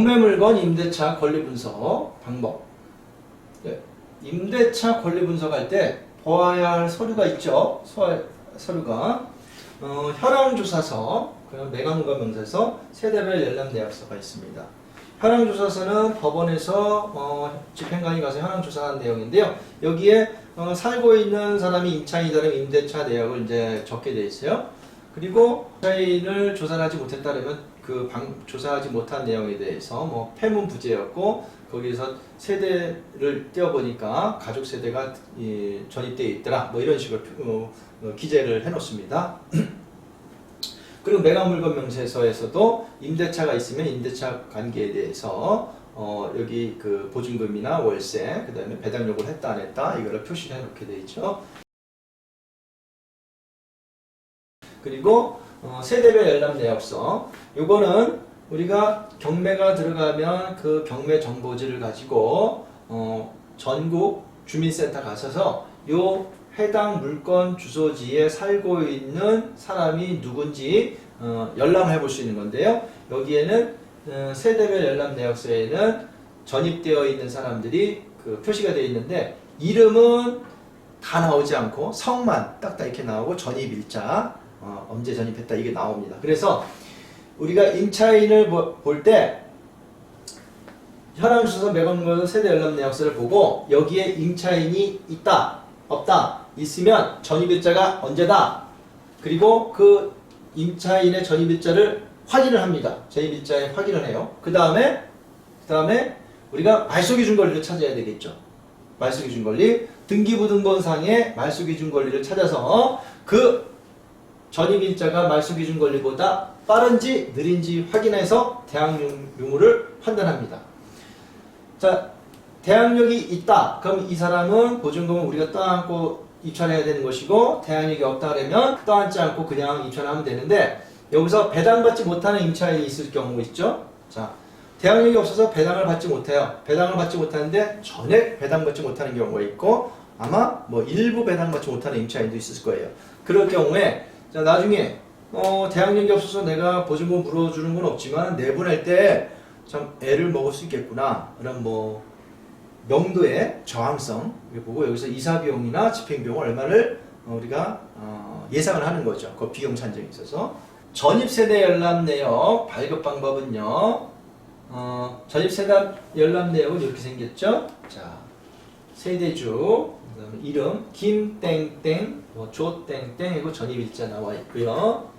경매물건 임대차 권리 분석 방법. 네. 임대차 권리 분석할 때 보아야 할 서류가 있죠. 서류가 현황조사서, 그리고 매각물건 명세서, 세대별 열람내역서가 있습니다. 현황조사서는 법원에서 집행관이 가서 현황조사한 내용인데요. 여기에 살고 있는 사람이 임차인이라면 임대차 내역을 이제 적게 돼 있어요. 그리고 임차인을 조사를 하지 못했다면 조사하지 못한 내용에 대해서 뭐 폐문 부재였고, 거기에서 세대를 떼어보니까 가족 세대가 전입되어 있더라, 뭐 이런 식으로 기재를 해놓습니다. 그리고 매각물건 명세서에서도 임대차가 있으면 임대차 관계에 대해서 여기 그 보증금이나 월세, 그 다음에 배당 요구를 했다 안 했다 이거를 표시를 해놓게 돼 있죠. 그리고 세대별 열람 내역서, 요거는 우리가 경매가 들어가면 그 경매 정보지를 가지고 전국 주민센터 가셔서 요 해당 물건 주소지에 살고 있는 사람이 누군지 열람해 볼 수 있는 건데요. 여기에는 세대별 열람 내역서에는 전입되어 있는 사람들이 그 표시가 되어 있는데, 이름은 다 나오지 않고 성만 딱 이렇게 나오고 전입일자, 언제 전입했다 이게 나옵니다. 그래서 우리가 임차인을 볼 때 현황조사 매각물건 세대 열람 내역서를 보고 여기에 임차인이 있다 없다 있으면 전입일자가 언제다, 그리고 그 임차인의 전입일자를 확인을 합니다. 전입일자에 확인을 해요. 그 다음에 우리가 말소기준권리를 찾아야 되겠죠. 말소기준권리, 등기부등본상의 말소기준권리를 찾아서 그 전입일자가 말소기준권리보다 빠른지 느린지 확인해서 대항 유무를 판단합니다. 자, 대항력이 있다. 그럼 이 사람은 보증금은 우리가 떠안고 입찰해야 되는 것이고, 대항력이 없다 그러면 떠안지 않고 그냥 입찰하면 되는데, 여기서 배당받지 못하는 임차인이 있을 경우 있죠. 자, 대항력이 없어서 배당을 받지 못해요. 배당을 받지 못하는데 전액 배당받지 못하는 경우가 있고, 아마 뭐 일부 배당받지 못하는 임차인도 있을 거예요. 그럴 경우에 자, 나중에 대항력이 없어서 내가 보증금 물어주는 건 없지만 내보낼 때 참 애를 먹을 수 있겠구나, 그럼 뭐 명도의 저항성 보고 여기서 이사비용이나 집행비용 얼마를 우리가 예상을 하는 거죠. 그 비용 산정에 있어서. 전입세대 열람 내역 발급 방법은요, 전입세대 열람 내역은 이렇게 생겼죠. 자, 세대주, 그다음에 이름 김땡땡, 뭐 조땡땡이고 전입일자 나와 있고요.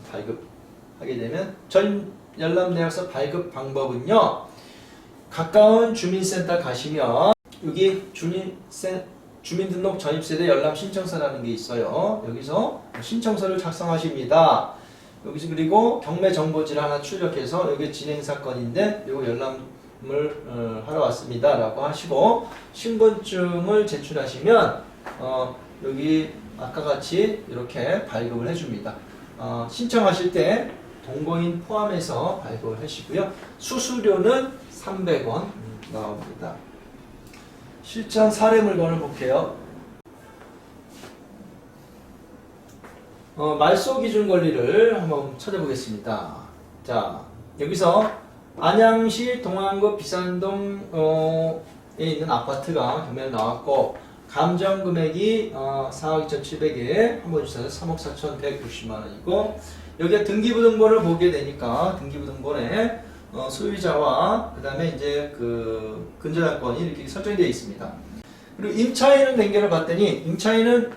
발급하게 되면 열람 내역서 발급 방법은요, 가까운 주민센터 가시면 여기 주민등록 전입세대 열람 신청서라는 게 있어요. 여기서 신청서를 작성하십니다. 여기서 그리고 경매 정보지를 하나 출력해서 여기 진행 사건인데 이거 열람을 하러 왔습니다 라고 하시고, 신분증을 제출하시면 여기 아까 같이 이렇게 발급을 해줍니다. 신청하실 때 동거인 포함해서 발급을 하시고요. 수수료는 300원 나옵니다. 실전 사례 물건을 볼게요. 말소기준 권리를 한번 찾아보겠습니다. 자, 여기서 안양시 동안구 비산동에 있는 아파트가 경매에 나왔고, 감정 금액이 4억 2,700에 한번 주사해서 3억 4,160만 원이고, 여기에 등기부등본을 보게 되니까 등기부등본에 소유자와 그 다음에 이제 그 근저당권이 이렇게 설정이 되어 있습니다. 그리고 임차인은 된 거를 봤더니, 임차인은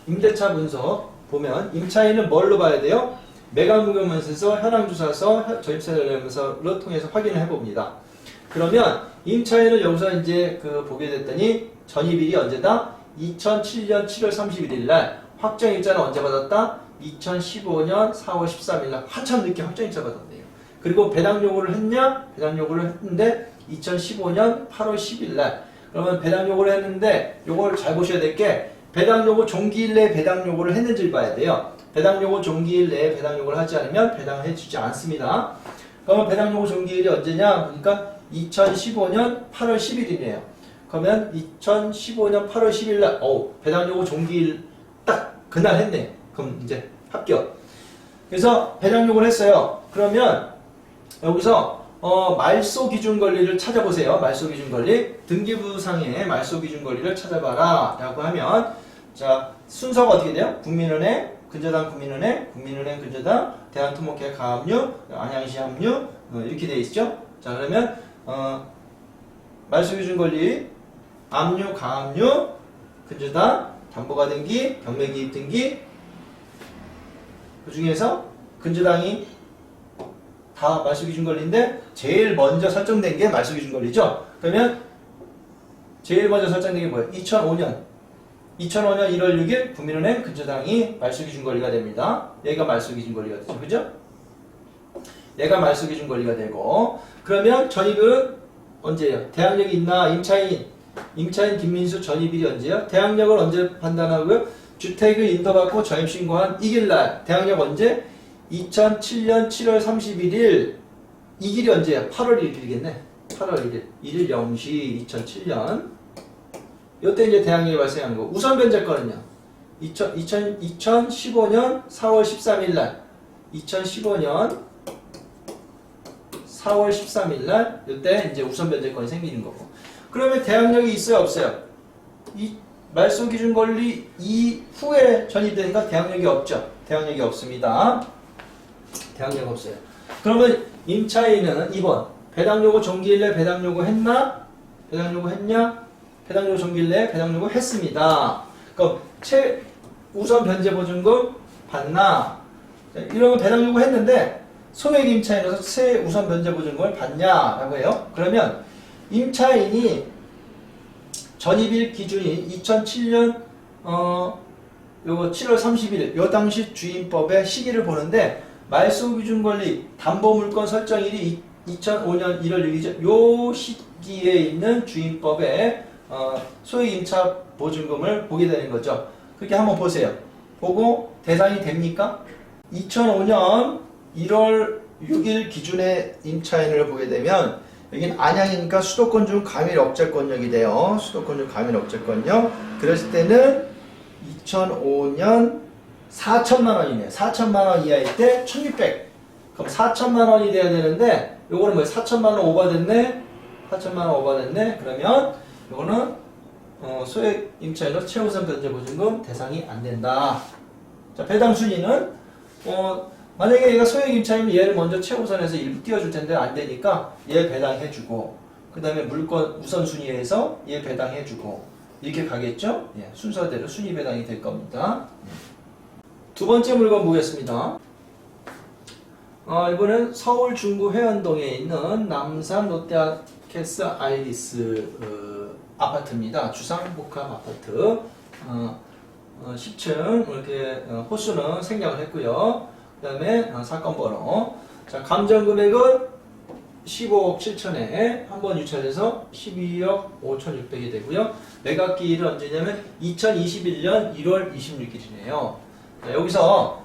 임대차 분석 보면 임차인은 뭘로 봐야 돼요? 매각물건 명세서, 현황조사서, 전입세대 열람서를 통해서 확인을 해봅니다. 그러면 임차인을 여기서 이제 보게 됐더니 전입일이 언제다? 2007년 7월 31일 날. 확정일자는 언제 받았다? 2015년 4월 13일 날. 한참 늦게 확정일자 받았네요. 그리고 배당 요구를 했냐? 배당 요구를 했는데 2015년 8월 10일 날. 그러면 배당 요구를 했는데 요걸 잘 보셔야 될 게, 배당 요구 종기일 내에 배당 요구를 했는지를 봐야 돼요. 배당 요구 종기일 내에 배당 요구를 하지 않으면 배당을 해주지 않습니다. 그러면 배당 요구 종기일이 언제냐? 그러니까 2015년 8월 10일이네요. 그러면 2015년 8월 10일 날, 배당 요구 종기일 딱 그날 했네. 그럼 이제 합격. 그래서 배당 요구를 했어요. 그러면 여기서 말소 기준 권리를 찾아보세요. 말소 기준 권리. 등기부상의 말소 기준 권리를 찾아봐라. 라고 하면, 자, 순서가 어떻게 돼요? 국민은행, 근저당 국민은행, 국민은행 근저당, 대한토목회 가압류, 안양시 압류, 이렇게 되어 있죠? 자, 그러면, 말소 기준 권리, 압류, 가압류, 근저당, 담보가 등기, 경매기입 등기, 그 중에서 근저당이 다 말소기준 권리인데 제일 먼저 설정된 게 말소기준 권리죠. 그러면 제일 먼저 설정된 게 뭐예요? 2005년 1월 6일 국민은행 근저당이 말소기준 권리가 됩니다. 얘가 말소기준 권리가 되죠. 그죠? 얘가 말소기준 권리가 되고 그러면 전입은 언제예요? 대항력이 있나? 임차인 김민수 전입일이 언제예요? 대항력을 언제 판단하고요? 주택을 인도받고 전입신고한 이 길날 대항력 언제? 2007년 7월 31일 이 길이 언제야? 8월 1일이겠네. 8월 1일 1일 0시 2007년 이때 이제 대항력이 발생한 거. 우선 변제권은요. 2015년 4월 13일 날 2015년 4월 13일 날 이때 이제 우선 변제권이 생기는 거고. 그러면 대항력이 있어요, 없어요? 이 말소 기준 권리 이후에 전입되니까 대항력이 없죠. 대항력이 없습니다. 대항력 없어요. 그러면 임차인은 2번 배당요구 종기일내 배당요구 했나? 배당요구 했냐? 배당요구 종기일내 배당요구 했습니다. 그럼 우선 변제보증금 받나? 이러면 배당요구 했는데 소액 임차인으로서 새 우선 변제보증금을 받냐라고 해요. 그러면 임차인이 전입일 기준이 2007년 요거 7월 30일 요 당시 주임법의 시기를 보는데 말소 기준 권리 담보물건 설정일이 2005년 1월 6일이죠. 요 시기에 있는 주임법의 소액 임차 보증금을 보게 되는 거죠. 그렇게 한번 보세요. 보고 대상이 됩니까? 2005년 1월 6일 기준의 임차인을 보게 되면 여긴 안양이니까 수도권 중 과밀 억제권역이 돼요. 수도권 중 과밀 억제권역. 그랬을 때는 2005년 4천만 원이네요. 4천만 원 이하일 때 1600. 그럼 4천만 원이 돼야 되는데 요거는 뭐예요? 4천만 원 오버됐네. 4천만 원 오버됐네. 그러면 요거는 소액 임차인으로 최우선 변제보증금 대상이 안 된다. 자, 배당 순위는 만약에 얘가 소액 임차인이면 얘를 먼저 최우선해서 일부 띄워줄 텐데 안 되니까 얘 배당해주고 그 다음에 물건 우선순위에서 얘 배당해주고 이렇게 가겠죠? 예, 순서대로 순위 배당이 될 겁니다. 두 번째 물건 보겠습니다. 이번엔 서울 중구 회원동에 있는 남산 롯데캐슬 아이리스 아파트입니다. 주상복합 아파트 10층 이렇게 호수는 생략을 했고요. 그 다음에 사건 번호. 자, 감정 금액은 15억 7천에 한번 유찰돼서 12억 5,600이 되고요. 매각기일은 언제냐면 2021년 1월 26일이네요. 자, 여기서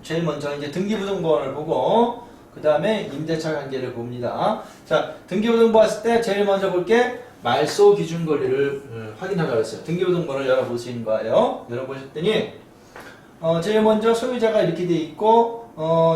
제일 먼저 이제 등기부등본을 보고 그 다음에 임대차 관계를 봅니다. 자, 등기부등본 봤을 때 제일 먼저 볼 게 말소 기준 권리를 확인하라고 했어요. 등기부등본을 열어보신 거예요. 열어보셨더니 제일 먼저 소유자가 이렇게 돼 있고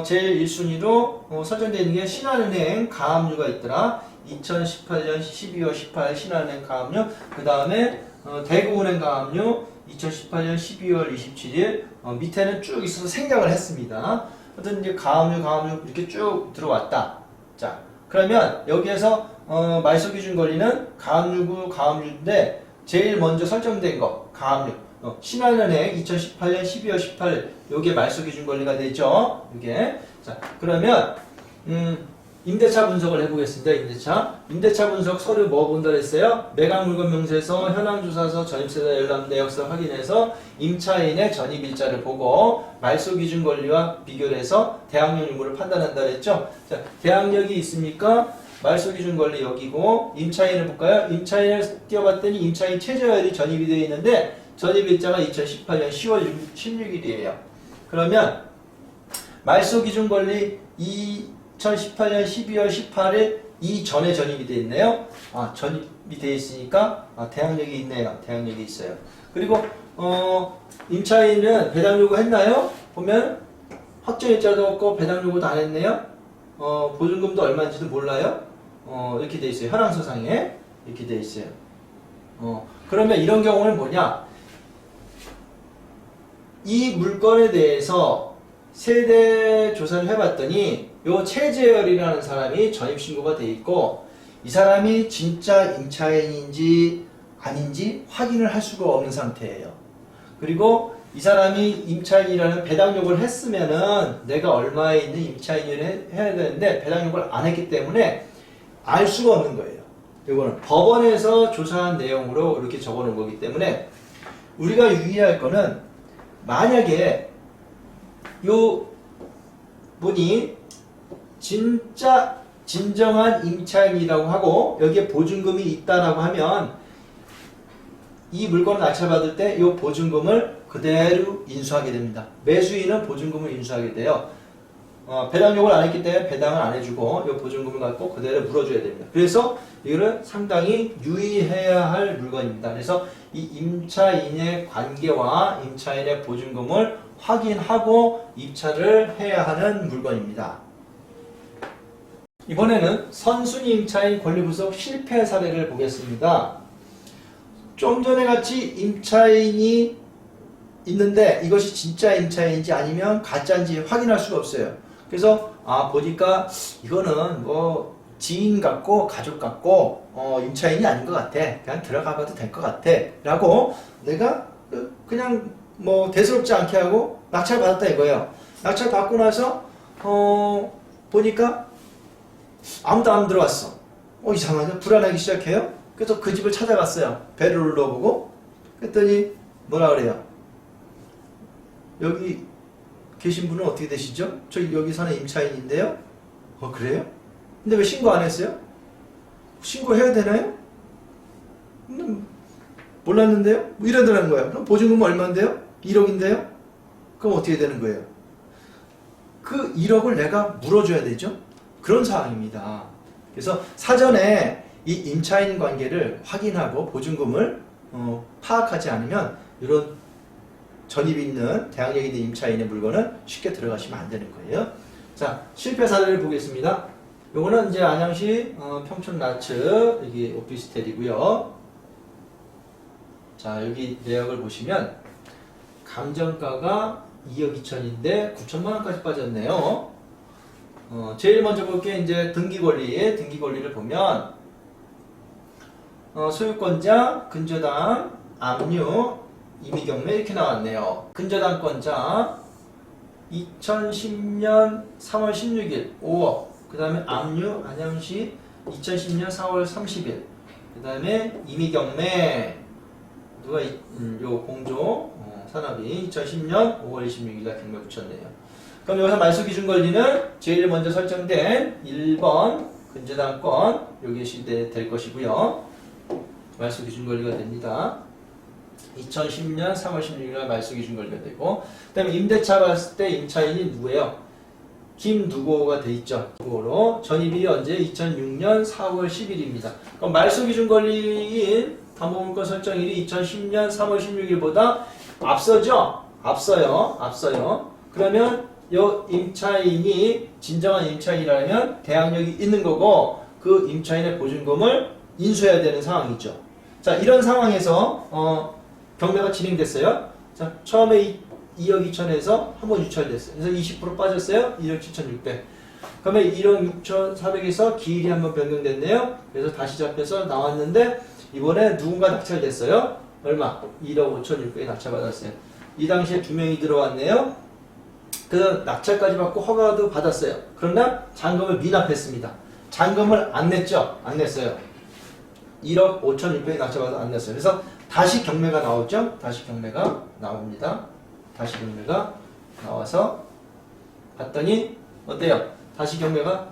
제일 1순위로 설정되어 있는 게 신한은행 가압류가 있더라. 2018년 12월 18일 신한은행 가압류. 그 다음에 대구은행 가압류 2018년 12월 27일 밑에는 쭉 있어서 생략을 했습니다. 어떤 이제 가압류 이렇게 쭉 들어왔다. 자, 그러면 여기에서 말소 기준 권리는 가압류고 가압류인데 제일 먼저 설정된 거 가압류. 신한은행 2018년 12월 18일 요게 말소 기준 권리가 되죠. 요게. 자, 그러면 임대차 분석을 해보겠습니다. 임대차 분석 서류 뭐 본다 그랬어요? 매각 물건 명세서, 현황 주사서, 전입세자 열람 내역서 확인해서 임차인의 전입일자를 보고 말소 기준 권리와 비교를 해서 대항력 유무를 판단한다 그랬죠. 자, 대항력이 있습니까? 말소 기준 권리 여기고 임차인을 볼까요? 임차인을 띄워봤더니 임차인 최저율이 전입이 되어 있는데 전입일자가 2018년 10월 16일이에요. 그러면 말소 기준 권리 2018년 12월 18일 이전에 전입이 되어 있네요. 전입이 되어 있으니까 대항력이 있네요. 대항력이 있어요. 그리고 임차인은 배당 요구 했나요? 보면 확정일자도 없고 배당 요구도 안 했네요. 보증금도 얼마인지도 몰라요. 이렇게 돼 있어요. 현황서상에 이렇게 돼 있어요. 그러면 이런 경우는 뭐냐? 이 물건에 대해서 세대 조사를 해봤더니 요 최재열이라는 사람이 전입신고가 돼 있고 이 사람이 진짜 임차인인지 아닌지 확인을 할 수가 없는 상태예요. 그리고 이 사람이 임차인이라는 배당 요구를 했으면은 내가 얼마에 있는 임차인을 해야 되는데 배당 요구를 안 했기 때문에 알 수가 없는 거예요. 이거는 법원에서 조사한 내용으로 이렇게 적어 놓은 거기 때문에 우리가 유의할 거는 만약에 요 분이 진짜 진정한 임차인이라고 하고 여기에 보증금이 있다라고 하면 이 물건을 낙찰받을 때 이 보증금을 그대로 인수하게 됩니다. 매수인은 보증금을 인수하게 돼요. 배당 요구를 안 했기 때문에 배당을 안 해주고 이 보증금을 갖고 그대로 물어줘야 됩니다. 그래서 이거는 상당히 유의해야 할 물건입니다. 그래서 이 임차인의 관계와 임차인의 보증금을 확인하고 입찰을 해야 하는 물건입니다. 이번에는 선순위 임차인 권리부속 실패 사례를 보겠습니다. 좀 전에 같이 임차인이 있는데 이것이 진짜 임차인인지 아니면 가짜인지 확인할 수가 없어요. 그래서 보니까 이거는 뭐 지인 같고 가족 같고 임차인이 아닌 것 같아. 그냥 들어가 봐도 될 것 같아. 라고 내가 그냥 뭐 대수롭지 않게 하고 낙찰 받았다 이거예요. 낙찰 받고 나서 보니까 아무도 안 들어왔어. 이상하죠? 불안하기 시작해요. 그래서 그 집을 찾아갔어요. 배를 눌러보고 그랬더니 뭐라 그래요? 여기 계신 분은 어떻게 되시죠? 저 여기 사는 임차인인데요? 그래요? 근데 왜 신고 안 했어요? 신고해야 되나요? 몰랐는데요? 뭐 이러더라는 거예요. 그럼 보증금은 얼마인데요? 1억인데요? 그럼 어떻게 되는 거예요? 그 1억을 내가 물어줘야 되죠? 그런 상황입니다. 그래서 사전에 이 임차인 관계를 확인하고 보증금을 파악하지 않으면 이런 전입 있는 대항력 있는 임차인의 물건은 쉽게 들어가시면 안 되는 거예요. 자, 실패 사례를 보겠습니다. 요거는 이제 안양시 평촌 라츠 여기 오피스텔이고요. 자, 여기 내역을 보시면 감정가가 2억 2천인데 9천만 원까지 빠졌네요. 제일 먼저 볼 게 이제 등기 권리를 보면 소유권자, 근저당, 압류, 임의경매 이렇게 나왔네요. 근저당권자 2010년 3월 16일 5억, 그 다음에 압류 안양시 2010년 4월 30일, 그 다음에 임의경매 누가 요 공조 산업이 2010년 5월 26일날 경매 붙였네요. 그럼 여기서 말소기준 권리는 제일 먼저 설정된 1번 근저당권 요것이 될 것이고요. 말소기준 권리가 됩니다. 2010년 3월 16일날 말소기준 권리가 되고, 그 다음에 임대차 봤을 때 임차인이 누구예요? 김누고가 돼 있죠. 누고로 전입이 언제? 2006년 4월 10일입니다. 그럼 말소기준 권리인 담보물권 설정일이 2010년 3월 16일보다 앞서죠? 앞서요. 그러면 이 임차인이 진정한 임차인이라면 대항력이 있는 거고 그 임차인의 보증금을 인수해야 되는 상황이죠. 자, 이런 상황에서 경매가 진행됐어요. 자, 처음에 2억 2천에서 한번 유찰됐어요. 그래서 20% 빠졌어요. 1억 7,600. 그러면 1억 6,400에서 기일이 한번 변경됐네요. 그래서 다시 잡혀서 나왔는데 이번에 누군가 낙찰됐어요. 얼마? 1억 5,600에 낙찰받았어요. 이 당시에 2명이 들어왔네요. 그 낙찰까지 받고 허가도 받았어요. 그러나 잔금을 미납했습니다. 잔금을 안 냈죠? 안 냈어요. 1억 5,600에 낙찰받아서 안 냈어요. 그래서 다시 경매가 나오죠? 다시 경매가 나옵니다. 다시 경매가 나와서 봤더니 어때요? 다시 경매가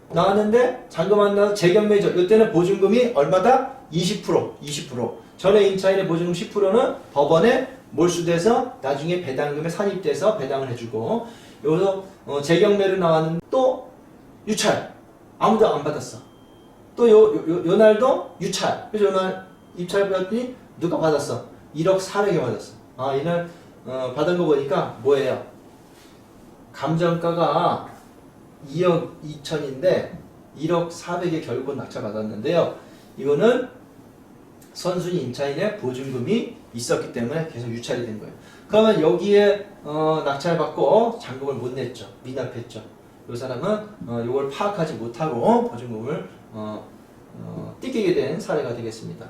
나왔는데 잔금 안 나와서 재경매죠. 이때는 보증금이 얼마다? 20%. 전에 임차인의 보증금 10%는 법원에 몰수돼서 나중에 배당금에 산입돼서 배당을 해주고, 여기서 재경매로 나왔는데 또 유찰 아무도 안 받았어. 또 요 날도 유찰. 그래서 요날 입찰 받았더니 누가 받았어? 1억 400에 받았어. 이날 받은 거 보니까 뭐예요? 감정가가 2억 2천인데 1억 4백에 결국은 낙찰받았는데요. 이거는 선순위 임차인의 보증금이 있었기 때문에 계속 유찰이 된 거예요. 그러면 여기에 낙찰받고 잔금을 못 냈죠. 미납했죠. 이 사람은 이걸 파악하지 못하고 보증금을 띠끼게 된 사례가 되겠습니다.